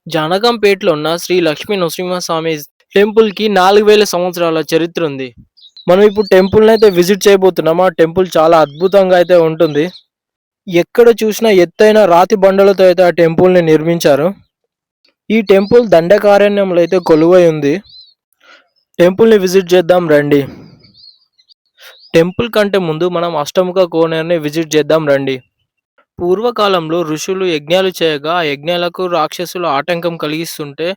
జానకంపేటలో ఉన్న శ్రీ లక్ష్మీ నృసింహస్వామి టెంపుల్‌కి 4000 సంవత్సరాల చరిత్ర ఉంది. మనం ఇప్పుడు టెంపుల్‌నైతే విజిట్ చేయబోతున్నాం. ఆ టెంపుల్ చాలా అద్భుతంగా అయితే ఉంటుంది. ఎక్కడ చూసినా ఎత్తైన రాతి బండలతో అయితే ఆ టెంపుల్‌ని నిర్మించారు. ఈ టెంపుల్ దండకారణ్యంలో అయితే కొలువై ఉంది. టెంపుల్‌ని విజిట్ చేద్దాం రండి. టెంపుల్ కంటే ముందు మనం అష్టముఖ కోనేరుని విజిట్ చేద్దాం రండి. పూర్వకాలంలో ఋషులు యజ్ఞాలు చేయగా ఆ యజ్ఞాలకు రాక్షసులు ఆటంకం కలిగిస్తుంటే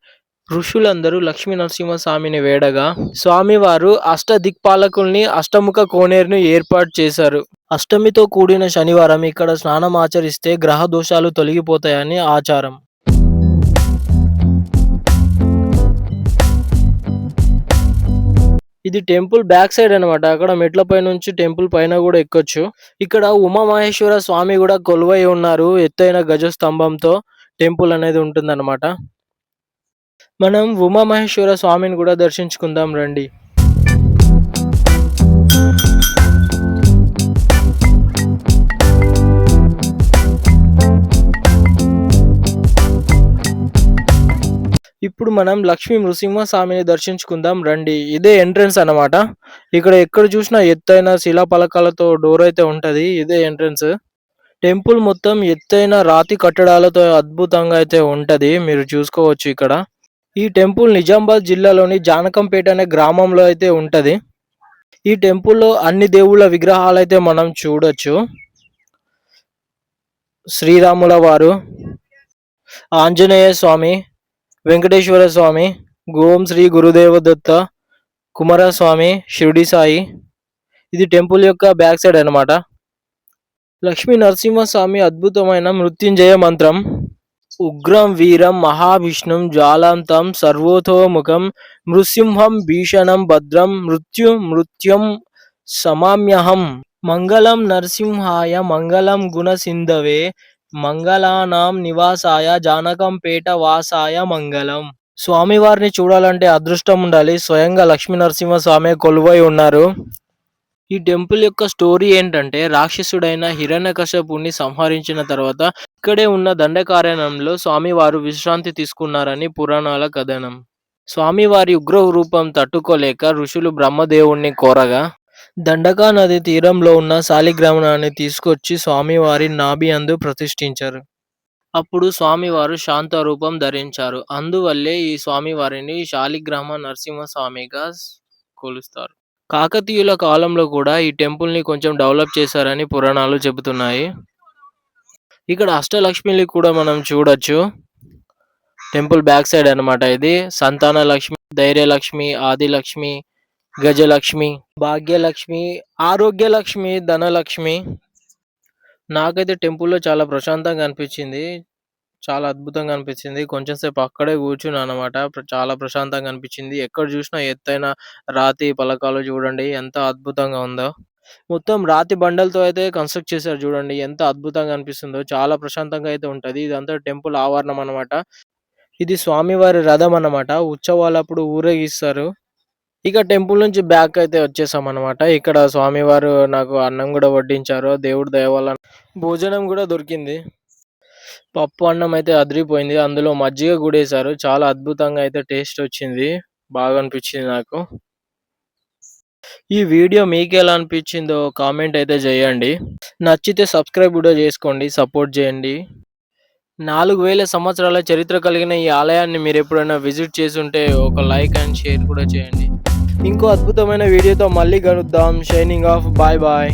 ఋషులందరూ లక్ష్మీ నరసింహస్వామిని వేడగా స్వామివారు అష్టదిక్పాలకుల్ని అష్టముఖ కోనేరును ఏర్పాటు చేశారు. అష్టమితో కూడిన శనివారం ఇక్కడ స్నానం ఆచరిస్తే గ్రహ దోషాలు తొలగిపోతాయని ఆచారం. ఇది టెంపుల్ బ్యాక్ సైడ్ అనమాట. అక్కడ మెట్లపై నుంచి టెంపుల్ పైన కూడా ఎక్కొచ్చు. ఇక్కడ ఉమామహేశ్వర స్వామి కూడా కొలువై ఉన్నారు. ఎత్తైన గజస్తంభంతో టెంపుల్ అనేది ఉంటుందన్నమాట. మనం ఉమామహేశ్వర స్వామిని కూడా దర్శించుకుందాం రండి. ఇప్పుడు మనం లక్ష్మీ నృసింహస్వామిని దర్శించుకుందాం రండి. ఇదే ఎంట్రన్స్ అన్నమాట. ఇక్కడ ఎక్కడ చూసినా ఎత్తైన శిలాఫలకాలతో డోర్ అయితే ఉంటది. ఇదే ఎంట్రన్స్. టెంపుల్ మొత్తం ఎత్తైన రాతి కట్టడాలతో అద్భుతంగా అయితే ఉంటది. మీరు చూసుకోవచ్చు ఇక్కడ. ఈ టెంపుల్ నిజామాబాద్ జిల్లాలోని జానకంపేట అనే గ్రామంలో అయితే ఉంటది. ఈ టెంపుల్‌లో అన్ని దేవుళ్ళ విగ్రహాలైతే మనం చూడొచ్చు. శ్రీరాముల వారు, ఆంజనేయ స్వామి, వెంకటేశ్వర స్వామి, ఓం శ్రీ గురుదేవ దత్త, కుమారస్వామి, షిరిడి సాయి. ఇది టెంపుల్ యొక్క బ్యాక్ సైడ్ అన్నమాట. లక్ష్మీ నరసింహస్వామి అద్భుతమైన మృత్యుంజయ మంత్రం. ఉగ్రం వీరం మహావిష్ణుం జ్వాలాంతం సర్వతోముఖం నృసింహం భీషణం భద్రం మృత్యుం సమామ్యహం. మంగళం నరసింహాయ మంగళం గుణసింధవే మంగళానాం నివాసాయ జానకంపేట వాసాయ మంగళం. స్వామివారిని చూడాలంటే అదృష్టం ఉండాలి. స్వయంగా లక్ష్మీ నరసింహస్వామి కొలువై ఉన్నారు. ఈ టెంపుల్ యొక్క స్టోరీ ఏంటంటే రాక్షసుడైన హిరణ్యకశపుని సంహరించిన తర్వాత ఇక్కడే ఉన్న దండకారణ్యంలో స్వామివారు విశ్రాంతి తీసుకున్నారని పురాణాల కథనం. స్వామివారి ఉగ్ర రూపం తట్టుకోలేక ఋషులు బ్రహ్మదేవుణ్ణి కోరగా దండకా నది తీరంలో ఉన్న శాలిగ్రామాన్ని తీసుకొచ్చి స్వామివారి నాభి అందు ప్రతిష్ఠించారు. అప్పుడు స్వామివారు శాంత రూపం ధరించారు. అందువల్లే ఈ స్వామివారిని శాలిగ్రామ నరసింహస్వామిగా కొలుస్తారు. కాకతీయుల కాలంలో కూడా ఈ టెంపుల్‌ని కొంచెం డెవలప్ చేశారని పురాణాలు చెబుతున్నాయి. ఇక్కడ అష్టలక్ష్మిని కూడా మనం చూడొచ్చు. టెంపుల్ బ్యాక్ సైడ్ అన్నమాట ఇది. సంతాన లక్ష్మి, ధైర్యలక్ష్మి, ఆదిలక్ష్మి, గజలక్ష్మి, భాగ్యలక్ష్మి, ఆరోగ్యలక్ష్మి, ధనలక్ష్మి. నాకైతే టెంపుల్‌లో చాలా ప్రశాంతంగా అనిపించింది. చాలా అద్భుతంగా అనిపించింది. కొంచెం సేపు అక్కడే కూర్చున్నానన్నమాట. చాలా ప్రశాంతంగా అనిపించింది. ఎక్కడ చూసినా ఎత్తైన రాతి పలకాలు చూడండి ఎంత అద్భుతంగా ఉందో. మొత్తం రాతి బండలతో అయితే కన్‌స్ట్రక్ట్ చేశారు చూడండి. ఎంత అద్భుతంగా అనిపిస్తుందో. చాలా ప్రశాంతంగా అయితే ఉంటది. ఇదంతా టెంపుల్ ఆవరణం అన్నమాట. ఇది స్వామివారి రథం అన్నమాట. ఉత్సవాలప్పుడు ఊరేగిస్తారు. ఇక టెంపుల్ నుంచి బ్యాక్ అయితే వచ్చేసామన్నమాట. ఇక్కడ స్వామివారు నాకు అన్నం గూడా వడ్డించారు. దేవుడి దయ వల్ల భోజనం గూడా దొరికింది. పప్పు అన్నం అయితే అదిరిపోయింది. అందులో మజ్జిగ గూడేశారు. చాలా అద్భుతంగా అయితే టేస్ట్ వచ్చింది. బాగా అనిపించింది నాకు. ఈ వీడియో మీకెలా అనిపించిందో కామెంట్ అయితే చేయండి. నచ్చితే సబ్స్క్రైబ్ కూడా చేసుకోండి. సపోర్ట్ చేయండి. 4000 సంవత్సరాల చరిత్ర కలిగిన ఈ ఆలయాన్ని మీరెప్పుడైనా విజిట్ చేసుంటే ఒక లైక్ అండ్ షేర్ కూడా చేయండి. ఇంకో అద్భుతమైన వీడియోతో మళ్ళీ కలుద్దాం. Signing off. Bye bye.